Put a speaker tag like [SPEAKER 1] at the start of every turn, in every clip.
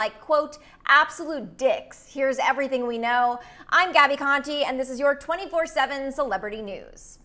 [SPEAKER 1] like, quote, absolute dicks. Here's everything we know. I'm Gabby Conti, and this is your 24/7 celebrity news.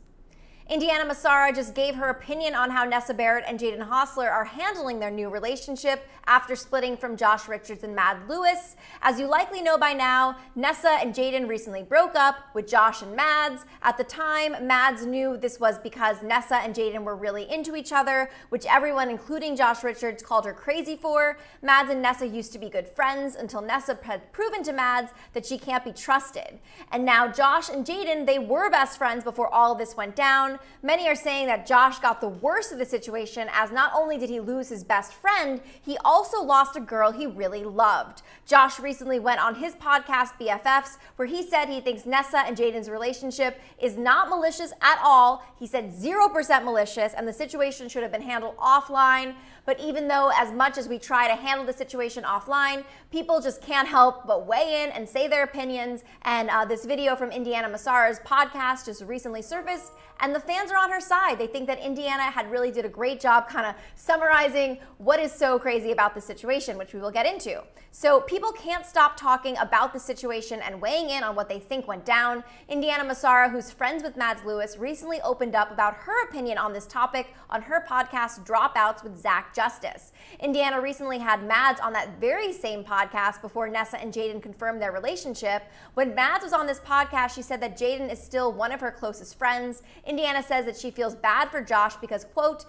[SPEAKER 1] Indiana Massara just gave her opinion on how Nessa Barrett and Jaden Hossler are handling their new relationship after splitting from Josh Richards and Mad Lewis. As you likely know by now, Nessa and Jaden recently broke up with Josh and Mads. At the time, Mads knew this was because Nessa and Jaden were really into each other, which everyone, including Josh Richards, called her crazy for. Mads and Nessa used to be good friends until Nessa had proven to Mads that she can't be trusted. And now Josh and Jaden, they were best friends before all of this went down. Many are saying that Josh got the worst of the situation, as not only did he lose his best friend, he also lost a girl he really loved. Josh recently went on his podcast, BFFs, where he said he thinks Nessa and Jaden's relationship is not malicious at all. He said 0% malicious, and the situation should have been handled offline. But even though as much as we try to handle the situation offline, people just can't help but weigh in and say their opinions. And this video from Indiana Massara's podcast just recently surfaced, and the fans are on her side. They think that Indiana had really did a great job kind of summarizing what is so crazy about the situation, which we will get into. So people can't stop talking about the situation and weighing in on what they think went down. Indiana Massara, who's friends with Mads Lewis, recently opened up about her opinion on this topic on her podcast, Dropouts with Zach Justice. Indiana recently had Mads on that very same podcast before Nessa and Jaden confirmed their relationship. When Mads was on this podcast, she said that Jaden is still one of her closest friends. Indiana says that she feels bad for Josh because, quote,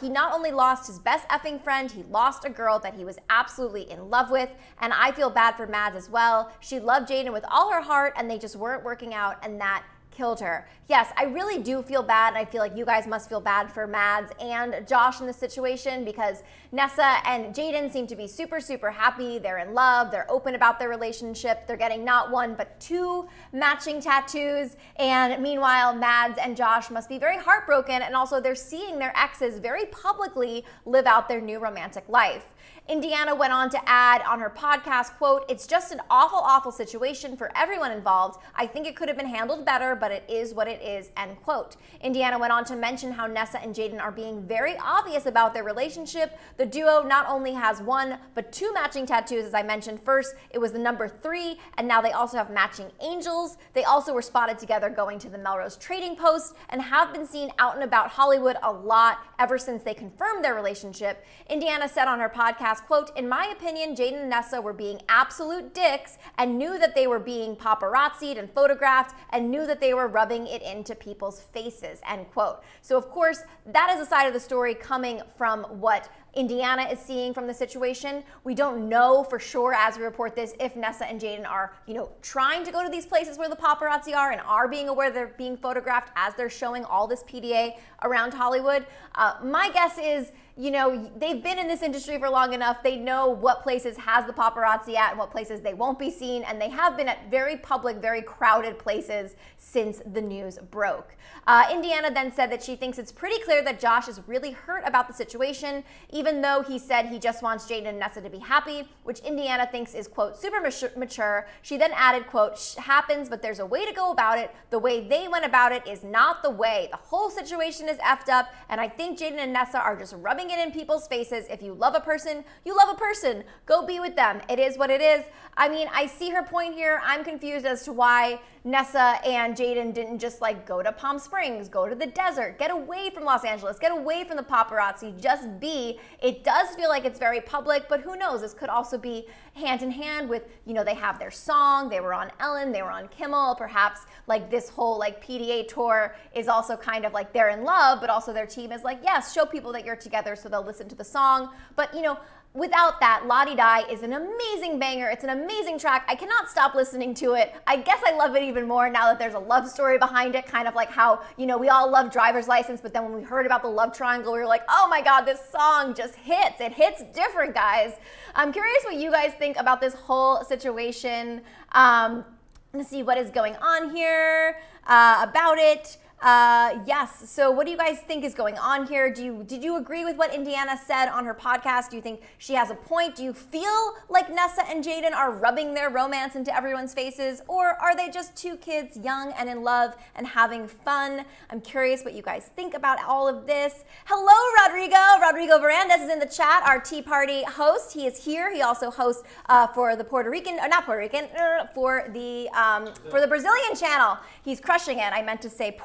[SPEAKER 1] he not only lost his best effing friend, he lost a girl that he was absolutely in love with, and I feel bad for Mads as well. She loved Jaden with all her heart, and they just weren't working out, and that killed her. Yes, I really do feel bad, and I feel like you guys must feel bad for Mads and Josh in this situation, because Nessa and Jaden seem to be super, super happy. They're in love. They're open about their relationship. They're getting not one, but 2 matching tattoos. And meanwhile, Mads and Josh must be very heartbroken, and also they're seeing their exes very publicly live out their new romantic life. Indiana went on to add on her podcast, quote, it's just an awful, awful situation for everyone involved. I think it could have been handled better, but it is what it is, end quote. Indiana went on to mention how Nessa and Jaden are being very obvious about their relationship. The duo not only has 1, but 2 matching tattoos, as I mentioned. First, it was the number 3, and now they also have matching angels. They also were spotted together going to the Melrose Trading Post and have been seen out and about Hollywood a lot ever since they confirmed their relationship. Indiana said on her podcast, quote, in my opinion, Jaden and Nessa were being absolute dicks and knew that they were being paparazzi'd and photographed and knew that they were rubbing it into people's faces, end quote. So of course, that is a side of the story coming from what Indiana is seeing from the situation. We don't know for sure as we report this if Nessa and Jaden are, trying to go to these places where the paparazzi are and are being aware they're being photographed as they're showing all this PDA around Hollywood. My guess is, they've been in this industry for long enough. They know what places has the paparazzi at and what places they won't be seen, and they have been at very public, very crowded places since the news broke. Indiana then said that she thinks it's pretty clear that Josh is really hurt about the situation, even though he said he just wants Jaden and Nessa to be happy, which Indiana thinks is, quote, super mature. She then added, quote, happens, but there's a way to go about it. The way they went about it is not the way. The whole situation is effed up, and I think Jaden and Nessa are just rubbing it in people's faces. If you love a person, you love a person. Go be with them. It is what it is. I mean, I see her point here. I'm confused as to why Nessa and Jaden didn't just go to Palm Springs, go to the desert, get away from Los Angeles, get away from the paparazzi, just be. It does feel like it's very public, but who knows? This could also be hand in hand with, they have their song, they were on Ellen, they were on Kimmel, perhaps this whole PDA tour is also kind of they're in love, but also their team is yes, show people that you're together so they'll listen to the song. But, without that, La Di Da is an amazing banger. It's an amazing track. I cannot stop listening to it. I guess I love it even more now that there's a love story behind it, kind of like how, we all love Driver's License, but then when we heard about the love triangle, we were like, oh my God, this song just hits. It hits different, guys. I'm curious what you guys think about this whole situation. Let's see what is going on here about it. Yes. So what do you guys think is going on here? Did you agree with what Indiana said on her podcast? Do you think she has a point? Do you feel like Nessa and Jaden are rubbing their romance into everyone's faces? Or are they just two kids young and in love and having fun? I'm curious what you guys think about all of this. Hello, Rodrigo. Rodrigo Varandas is in the chat, our Tea Party host. He is here. He also hosts for the for the Brazilian channel. He's crushing it. I meant to say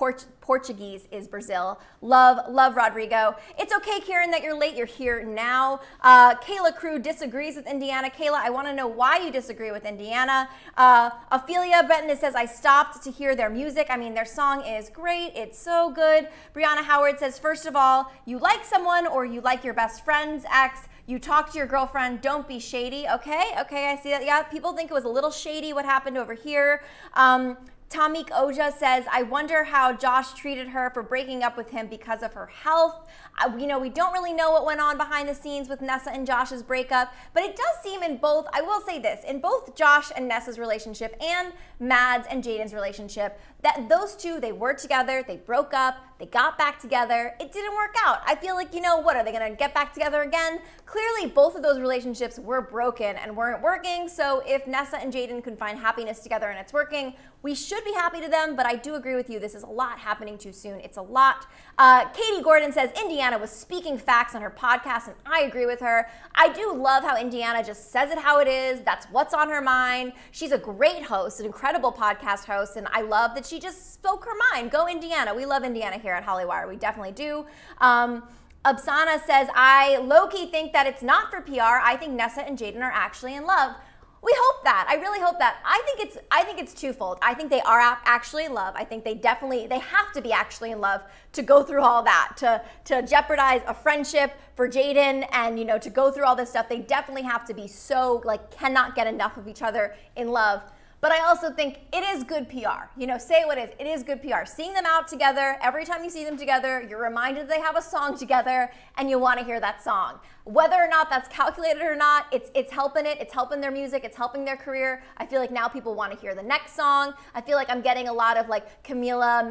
[SPEAKER 1] Portuguese is Brazil. Love Rodrigo. It's okay, Kieran, that you're late. You're here now. Kayla Crew disagrees with Indiana. Kayla, I want to know why you disagree with Indiana. Ophelia Benton says, I stopped to hear their music. I mean, their song is great. It's so good. Brianna Howard says, first of all, you like someone or you like your best friend's ex. You talk to your girlfriend, don't be shady. Okay, I see that. Yeah, people think it was a little shady what happened over here. Tamik Oja says, I wonder how Josh treated her for breaking up with him because of her health. We don't really know what went on behind the scenes with Nessa and Josh's breakup, but it does seem in both, I will say this, in both Josh and Nessa's relationship and Mads and Jaden's relationship, that those two, they were together, they broke up, they got back together, it didn't work out. I feel like, what, are they gonna get back together again? Clearly, both of those relationships were broken and weren't working, so if Nessa and Jaden can find happiness together and it's working, we should be happy to them, but I do agree with you, this is a lot happening too soon. It's a lot. Katie Gordon says, Indiana was speaking facts on her podcast, and I agree with her. I do love how Indiana just says it how it is. That's what's on her mind. She's a great host, an incredible podcast host, and I love that she just spoke her mind. Go Indiana. We love Indiana here at Hollywire. We definitely do. Absana says, I low-key think that it's not for PR. I think Nessa and Jaden are actually in love. We hope that. I really hope that. I think it's twofold. I think they are actually in love. I think they have to be actually in love to go through all that, to jeopardize a friendship for Jaden and, to go through all this stuff. They definitely have to be so, cannot get enough of each other in love. But I also think it is good PR. Say what it is good PR. Seeing them out together, every time you see them together, you're reminded they have a song together and you want to hear that song. Whether or not that's calculated or not, it's helping it's helping their music, it's helping their career. I feel like now people want to hear the next song. I feel like I'm getting a lot of Camila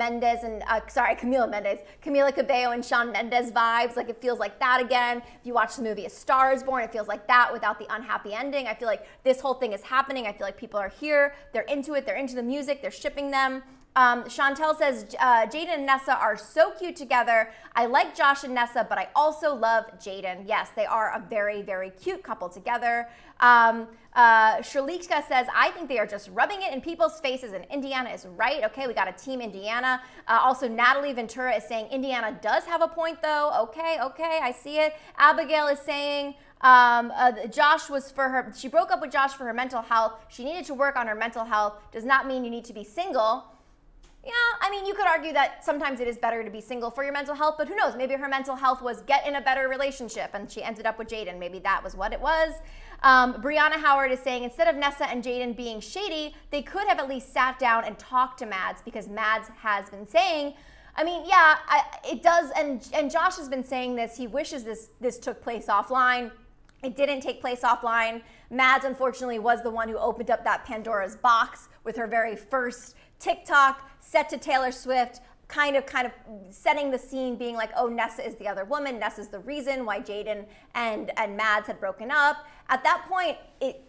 [SPEAKER 1] Cabello and Shawn Mendes vibes. It feels like that again. If you watch the movie A Star is Born, it feels like that without the unhappy ending. I feel like this whole thing is happening. I feel like people are here. They're into it. They're into the music. They're shipping them. Chantel says, Jaden and Nessa are so cute together. I like Josh and Nessa, but I also love Jaden. Yes, they are a very, very cute couple together. Shalika says, I think they are just rubbing it in people's faces, and Indiana is right. Okay, we got a team Indiana. Also, Natalie Ventura is saying Indiana does have a point, though. Okay, I see it. Abigail is saying, Josh was for her, she broke up with Josh for her mental health. She needed to work on her mental health. Does not mean you need to be single. Yeah, you could argue that sometimes it is better to be single for your mental health, but who knows? Maybe her mental health was get in a better relationship and she ended up with Jaden. Maybe that was what it was. Brianna Howard is saying instead of Nessa and Jaden being shady, they could have at least sat down and talked to Mads because Mads has been saying, it does, and Josh has been saying this. He wishes this took place offline. It didn't take place offline. Mads, unfortunately, was the one who opened up that Pandora's box with her very first TikTok set to Taylor Swift, kind of setting the scene, being like, oh, Nessa is the other woman. Nessa's the reason why Jaden and Mads had broken up. At that point,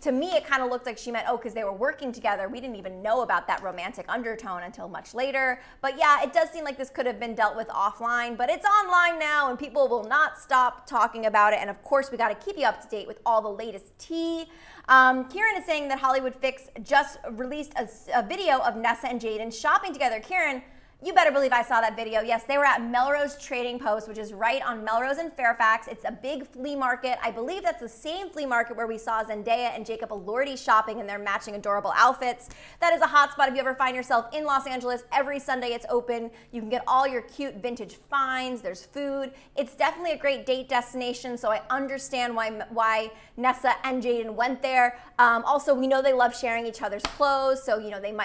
[SPEAKER 1] to me, it kind of looked like she meant, because they were working together. We didn't even know about that romantic undertone until much later. But yeah, it does seem like this could have been dealt with offline, but it's online now and people will not stop talking about it. And of course, we got to keep you up to date with all the latest tea. Kieran is saying that Hollywood Fix just released a video of Nessa and Jaden shopping together. Kieran, you better believe I saw that video. Yes, they were at Melrose Trading Post, which is right on Melrose and Fairfax. It's a big flea market. I believe that's the same flea market where we saw Zendaya and Jacob Elordi shopping in their matching adorable outfits. That is a hot spot if you ever find yourself in Los Angeles. Every Sunday it's open. You can get all your cute vintage finds. There's food. It's definitely a great date destination, so I understand why Nessa and Jaden went there. Also, we know they love sharing each other's clothes, so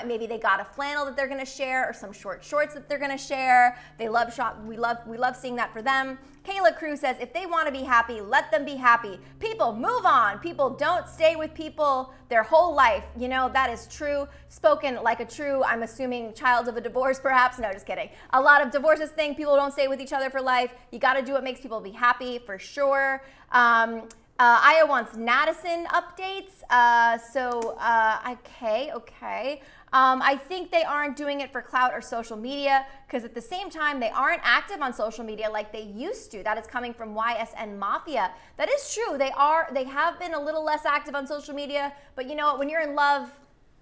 [SPEAKER 1] maybe they got a flannel that they're gonna share or some short shorts shorts that they're gonna share. They love we love seeing that for them. Kayla Cruz says, if they want to be happy, let them be happy. People move on. People don't stay with people their whole life. You know, that is true. Spoken like a true, I'm assuming, child of a divorce, perhaps. No, just kidding. A lot of divorces think people don't stay with each other for life. You got to do what makes people be happy, for sure. Aya wants Madison updates. Okay. I think they aren't doing it for clout or social media, because at the same time, they aren't active on social media like they used to. That is coming from YSN Mafia. That is true. They have been a little less active on social media, but you know what? When you're in love,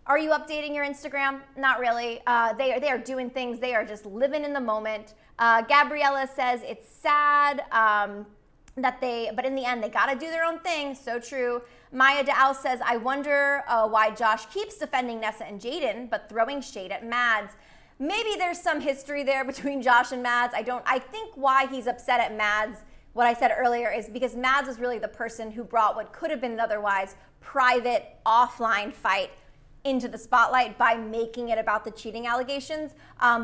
[SPEAKER 1] are you updating your Instagram? Not really. They are doing things. They are just living in the moment. Gabriella says it's sad. But in the end, they got to do their own thing. So true. Maya Dow says, I wonder why Josh keeps defending Nessa and Jaden, but throwing shade at Mads. Maybe there's some history there between Josh and Mads. I think why he's upset at Mads, what I said earlier, is because Mads was really the person who brought what could have been an otherwise private, offline fight into the spotlight by making it about the cheating allegations.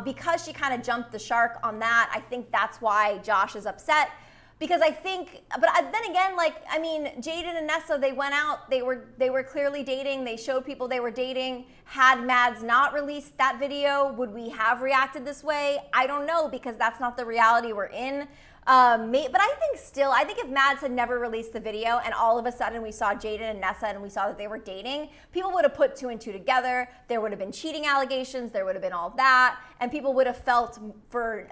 [SPEAKER 1] Because she kind of jumped the shark on that, I think that's why Josh is upset. Because I think, but then again, Jaden and Nessa, they went out, they were clearly dating, they showed people they were dating. Had Mads not released that video, would we have reacted this way? I don't know, because that's not the reality we're in. But I think if Mads had never released the video and all of a sudden we saw Jaden and Nessa and we saw that they were dating, people would have put two and two together. There would have been cheating allegations. There would have been all that, and people would have felt for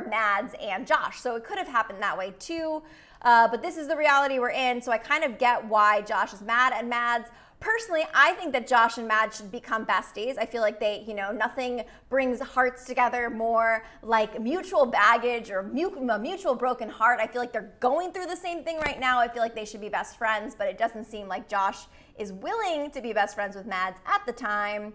[SPEAKER 1] Mads and Josh. So it could have happened that way too. But this is the reality we're in. So I kind of get why Josh is mad at Mads. Personally, I think that Josh and Mads should become besties. I feel like nothing brings hearts together more like mutual baggage or a mutual broken heart. I feel like they're going through the same thing right now. I feel like they should be best friends, but it doesn't seem like Josh is willing to be best friends with Mads at the time.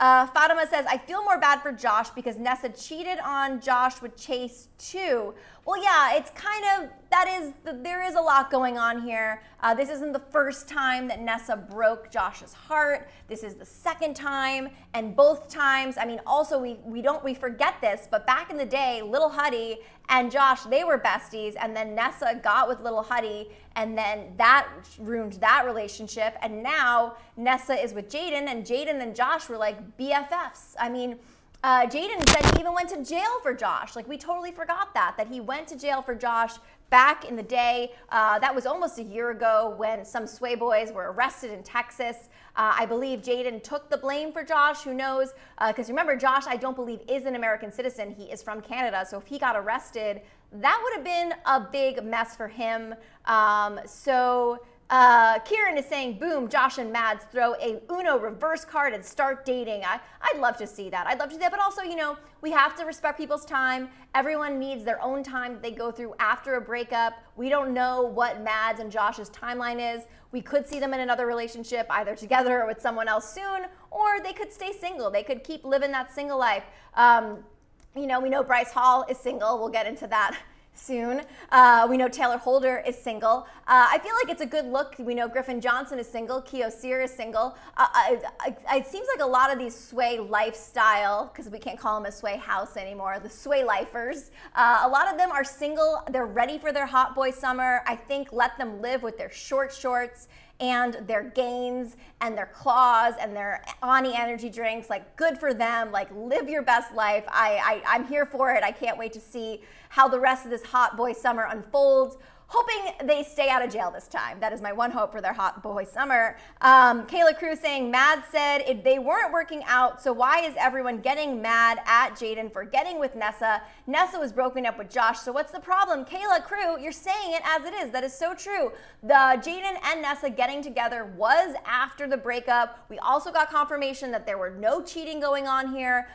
[SPEAKER 1] Fatima says, I feel more bad for Josh because Nessa cheated on Josh with Chase too. Well, yeah, it's kind of, there is a lot going on here. This isn't the first time that Nessa broke Josh's heart. This is the second time, and both times, also we forget this, but back in the day, Little Huddy and Josh, they were besties, and then Nessa got with Little Huddy, and then that ruined that relationship, and now Nessa is with Jaden, and Jaden and Josh were like BFFs. Jaden said he even went to jail for Josh. We totally forgot that he went to jail for Josh back in the day. That was almost a year ago when some sway boys were arrested in Texas. I believe Jaden took the blame for Josh. Who knows? Because remember, Josh, I don't believe, is an American citizen. He is from Canada. So if he got arrested, that would have been a big mess for him. Kieran is saying, boom, Josh and Mads throw a Uno reverse card and start dating. I'd love to see that. But also, we have to respect people's time. Everyone needs their own time that they go through after a breakup. We don't know what Mads and Josh's timeline is. We could see them in another relationship, either together or with someone else soon, or they could stay single. They could keep living that single life. We know Bryce Hall is single. We'll get into that soon. We know Taylor Holder is single. I feel like it's a good look. We know Griffin Johnson is single. Keo Sear is single. It seems like a lot of these sway lifestyle, because we can't call them a sway house anymore, the sway lifers, a lot of them are single. They're ready for their hot boy summer. I think let them live with their short shorts and their gains and their claws and their Ani energy drinks. Good for them. Live your best life. I'm here for it. I can't wait to see how the rest of this hot boy summer unfolds. Hoping they stay out of jail this time. That is my one hope for their hot boy summer. Kayla Cruz saying, Mads said if they weren't working out, so why is everyone getting mad at Jaden for getting with Nessa? Nessa was broken up with Josh, so what's the problem? Kayla Cruz, you're saying it as it is. That is so true. The Jaden and Nessa getting together was after the breakup. We also got confirmation that there were no cheating going on here.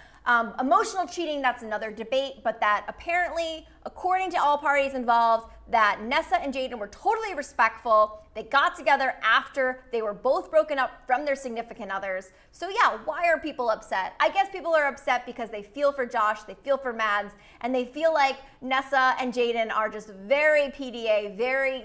[SPEAKER 1] Emotional cheating, that's another debate, but that apparently, according to all parties involved, that Nessa and Jaden were totally respectful. They got together after they were both broken up from their significant others. So yeah, why are people upset? I guess people are upset because they feel for Josh, they feel for Mads, and they feel like Nessa and Jaden are just very PDA, very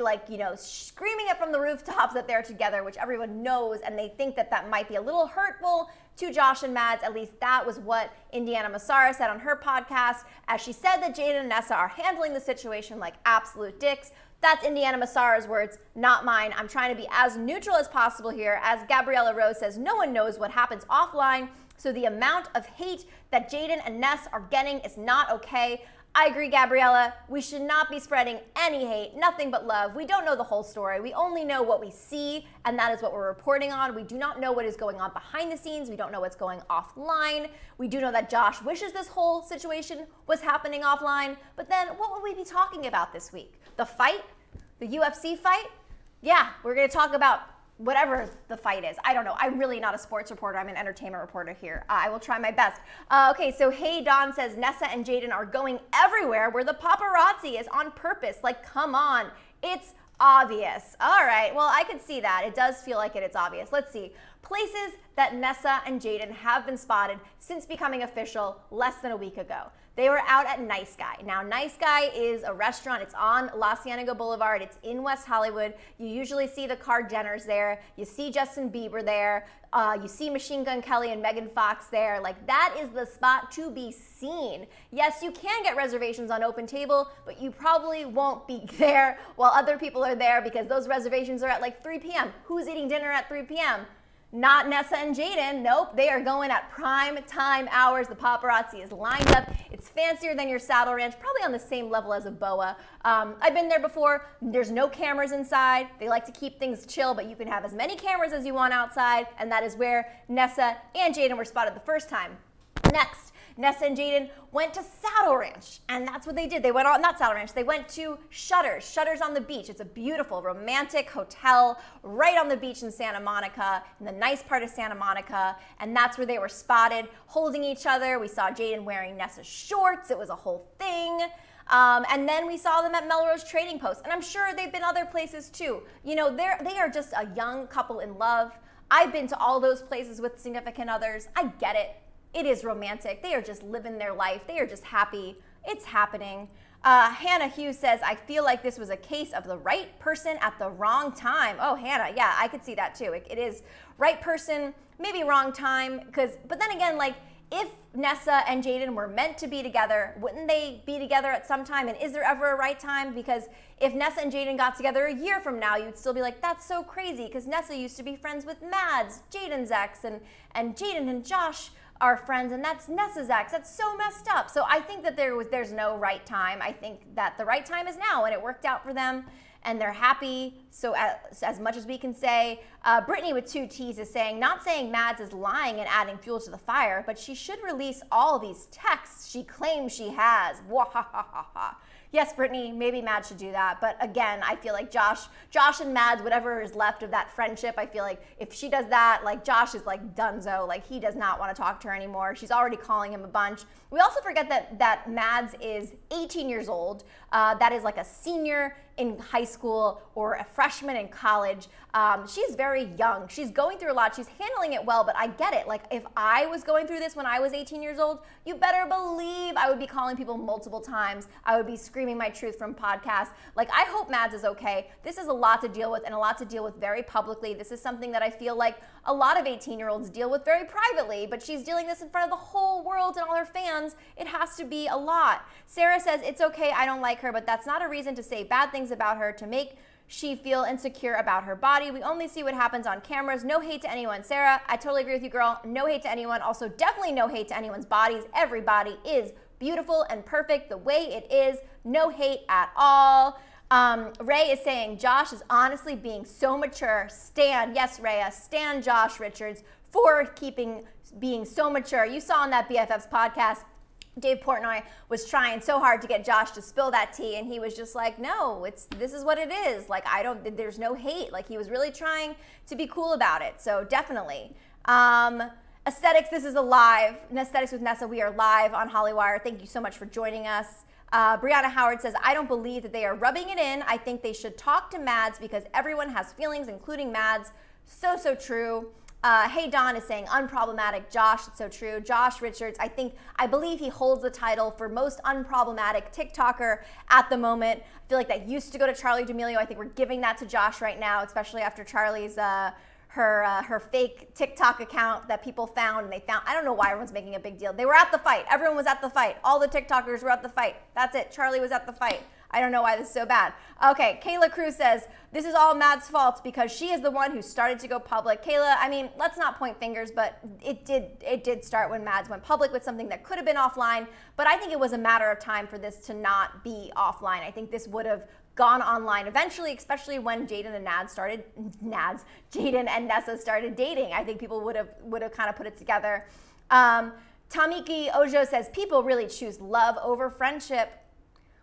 [SPEAKER 1] screaming it from the rooftops that they're together, which everyone knows, and they think that that might be a little hurtful to Josh and Mads. At least that was what Indiana Massara said on her podcast, as she said that Jaden and Nessa are handling the situation like absolute dicks. That's Indiana Massara's words, not mine. I'm trying to be as neutral as possible here. As Gabriella Rose says, no one knows what happens offline, so the amount of hate that Jaden and Ness are getting is not okay. I agree, Gabriella. We should not be spreading any hate, nothing but love. We don't know the whole story. We only know what we see, and that is what we're reporting on. We do not know what is going on behind the scenes. We don't know what's going offline. We do know that Josh wishes this whole situation was happening offline, but then what will we be talking about this week? The fight? The UFC fight? Yeah, we're gonna talk about whatever the fight is. I don't know. I'm really not a sports reporter. I'm an entertainment reporter here. I will try my best. Okay, so Hey Don says Nessa and Jaden are going everywhere where the paparazzi is on purpose. Like, come on. It's obvious. All right, well, I can see that. It does feel like it's obvious. Let's see. Places that Nessa and Jaden have been spotted since becoming official less than a week ago. They were out at Nice Guy. Now, Nice Guy is a restaurant. It's on La Cienega Boulevard. It's in West Hollywood. You usually see the Kardashians there. You see Justin Bieber there. You see Machine Gun Kelly and Megan Fox there. Like, that is the spot to be seen. Yes, you can get reservations on Open Table, but you probably won't be there while other people are there because those reservations are at like 3 p.m. Who's eating dinner at 3 p.m.? Not Nessa and Jaden. Nope, they are going at prime time hours. The paparazzi is lined up. It's fancier than your Saddle Ranch, probably on the same level as a BOA. I've been there before. There's no cameras inside. They like to keep things chill, but you can have as many cameras as you want outside, and that is where Nessa and Jaden were spotted the first time. Next, Nessa and Jaden went to Saddle Ranch, and that's what they did. They went on, not Saddle Ranch, they went to Shutters on the beach. It's a beautiful, romantic hotel right on the beach in Santa Monica, in the nice part of Santa Monica, and that's where they were spotted holding each other. We saw Jaden wearing Nessa's shorts. It was a whole thing. And then we saw them at Melrose Trading Post, and I'm sure they've been other places too. You know, they are just a young couple in love. I've been to all those places with significant others. I get it. It is romantic. They are just living their life. They are just happy. It's happening. Hannah Hughes says, I feel like this was a case of the right person at the wrong time. Oh, Hannah, yeah, I could see that too. It is right person, maybe wrong time. But then again, like, if Nessa and Jaden were meant to be together, wouldn't they be together at some time? And is there ever a right time? Because if Nessa and Jaden got together a year from now, you'd still be like, that's so crazy, because Nessa used to be friends with Mads, Jaden's ex, and Jaden and Josh are friends, and that's Nessa's ex. That's so messed up. So I think that there's no right time. I think that the right time is now, and it worked out for them, and they're happy. So as much as we can say, Brittany with 2 T's is saying, not saying Mads is lying and adding fuel to the fire, but she should release all these texts she claims she has. Wahahaha. Yes, Brittany, maybe Mads should do that. But again, I feel like Josh and Mads, whatever is left of that friendship, I feel like if she does that, like, Josh is like donezo. Like, he does not want to talk to her anymore. She's already calling him a bunch. We also forget that Mads is 18 years old. That is like a senior in high school or a freshman in college. She's very young. She's going through a lot. She's handling it well, but I get it. Like, if I was going through this when I was 18 years old, you better believe I would be calling people multiple times. I would be screaming my truth from podcasts. Like, I hope Mads is okay. This is a lot to deal with, and a lot to deal with very publicly. This is something that I feel like a lot of 18-year-olds deal with very privately, but she's dealing this in front of the whole world and all her fans. It has to be a lot. Sarah says, it's okay, I don't like her, but that's not a reason to say bad things about her to make she feel insecure about her body. We only see what happens on cameras. No hate to anyone. Sarah, I totally agree with you, girl. No hate to anyone. Also, definitely no hate to anyone's bodies. Everybody is beautiful and perfect the way it is. No hate at all. Ray is saying, Josh is honestly being so mature. Stan, yes, Rhea, stan Josh Richards for being so mature. You saw on that BFFs podcast, Dave Portnoy was trying so hard to get Josh to spill that tea, and he was just like, no, this is what it is. Like, there's no hate. Like, he was really trying to be cool about it. So definitely. Aesthetics, this is a live. Aesthetics with Nessa, we are live on Hollywire. Thank you so much for joining us. Brianna Howard says, I don't believe that they are rubbing it in. I think they should talk to Mads because everyone has feelings, including Mads. So true. Hey Don is saying unproblematic Josh. It's so true. Josh Richards, I believe he holds the title for most unproblematic TikToker at the moment. I feel like that used to go to Charli D'Amelio. I think we're giving that to Josh right now, especially after Charli's her fake TikTok account that people found, and I don't know why everyone's making a big deal. They were at the fight. Everyone was at the fight. All the TikTokers were at the fight. That's it. Charli was at the fight. I don't know why this is so bad. Okay, Kayla Cruz says, this is all Mads' fault because she is the one who started to go public. Kayla, I mean, let's not point fingers, but it did start when Mads went public with something that could have been offline, but I think it was a matter of time for this to not be offline. I think this would have gone online eventually, especially when Jaden and Nessa started dating. I think people would have kind of put it together. Tamiki Ojo says, people really choose love over friendship.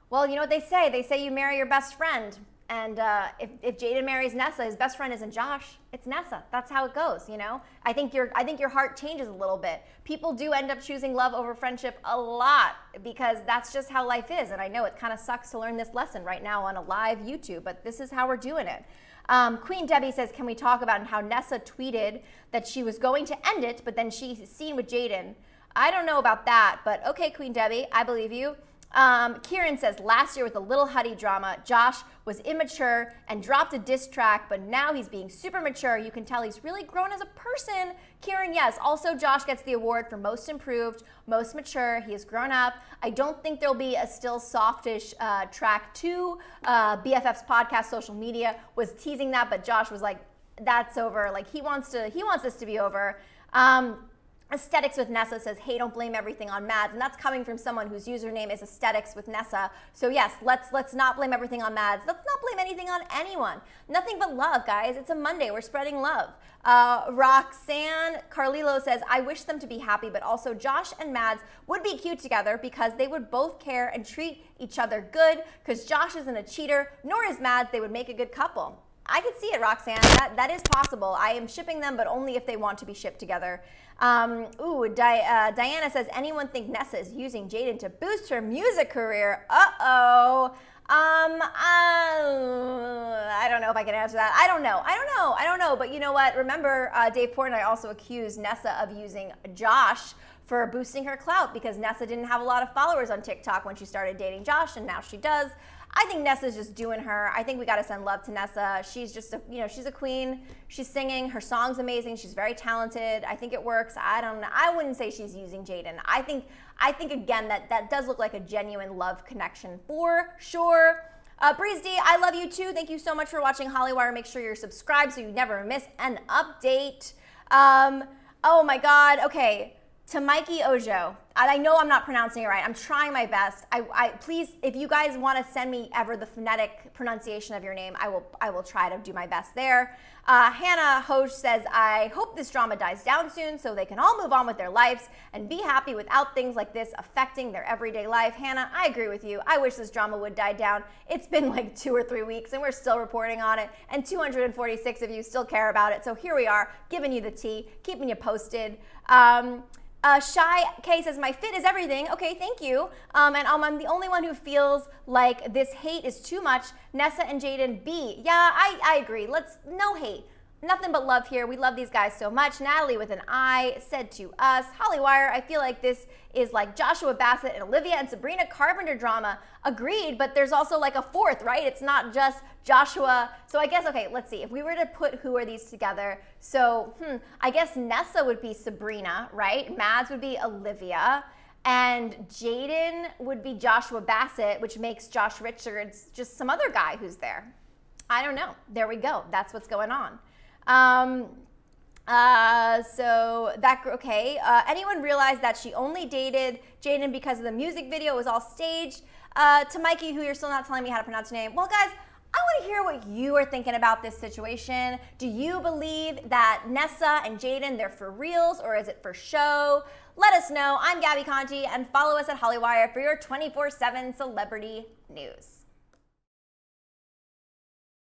[SPEAKER 1] Well, you know what they say? They say you marry your best friend. And if Jaden marries Nessa, his best friend isn't Josh, it's Nessa. That's how it goes, you know? I think your heart changes a little bit. People do end up choosing love over friendship a lot because that's just how life is. And I know it kind of sucks to learn this lesson right now on a live YouTube, but this is how we're doing it. Queen Debbie says, can we talk about how Nessa tweeted that she was going to end it, but then she's seen with Jaden? I don't know about that, but okay, Queen Debbie, I believe you. Kieran says, last year with the Little Huddy drama, Josh was immature and dropped a diss track, but now he's being super mature. You can tell he's really grown as a person. Kieran, yes. Also, Josh gets the award for most improved, most mature. He has grown up. I don't think there'll be a still softish track 2. BFF's podcast, social media, was teasing that, but Josh was like, that's over. Like, he wants this to be over. Aesthetics with Nessa says, hey, don't blame everything on Mads. And that's coming from someone whose username is Aesthetics with Nessa. So yes, let's not blame everything on Mads. Let's not blame anything on anyone. Nothing but love, guys. It's a Monday. We're spreading love. Roxanne Carlilo says, I wish them to be happy, but also Josh and Mads would be cute together because they would both care and treat each other good because Josh isn't a cheater, nor is Mads. They would make a good couple. I could see it, Roxanne. That is possible. I am shipping them, but only if they want to be shipped together. Diana says, anyone think Nessa is using Jaden to boost her music career? Uh-oh. I don't know if I can answer that. I don't know. But you know what? Remember, Dave Portnoy also accused Nessa of using Josh for boosting her clout because Nessa didn't have a lot of followers on TikTok when she started dating Josh, and now she does. I think Nessa's just doing her. I think we got to send love to Nessa. She's just she's a queen. She's singing. Her song's amazing. She's very talented. I think it works. I don't know. I wouldn't say she's using Jaden. I think again that does look like a genuine love connection for sure. Breeze D, I love you too. Thank you so much for watching Hollywire. Make sure you're subscribed so you never miss an update. Oh my God. Okay. To Mikey Ojo, I know I'm not pronouncing it right. I'm trying my best. Please, if you guys want to send me ever the phonetic pronunciation of your name, I will try to do my best there. Hannah Hoge says, I hope this drama dies down soon so they can all move on with their lives and be happy without things like this affecting their everyday life. Hannah, I agree with you. I wish this drama would die down. It's been like 2 or 3 weeks and we're still reporting on it, and 246 of you still care about it. So here we are, giving you the tea, keeping you posted. Shy K says, my fit is everything. Okay, thank you. And I'm the only one who feels like this hate is too much. Nessa and Jaden B. Yeah, I agree. No hate. Nothing but love here. We love these guys so much. Natalie with an I said to us, Hollywire, I feel like this is like Joshua Bassett and Olivia and Sabrina Carpenter drama. Agreed, but there's also like a fourth, right? It's not just Joshua. So I guess, okay, let's see. If we were to put who are these together, so I guess Nessa would be Sabrina, right? Mads would be Olivia. And Jaden would be Joshua Bassett, which makes Josh Richards just some other guy who's there. I don't know. There we go. That's what's going on. Anyone realize that she only dated Jaden because of the music video? It was all staged. To Mikey, who you're still not telling me how to pronounce your name. Well, guys, I want to hear what you are thinking about this situation. Do you believe that Nessa and Jaden, they're for reals, or is it for show? Let us know. I'm Gabby Conti, and follow us at Hollywire for your 24/7 celebrity news.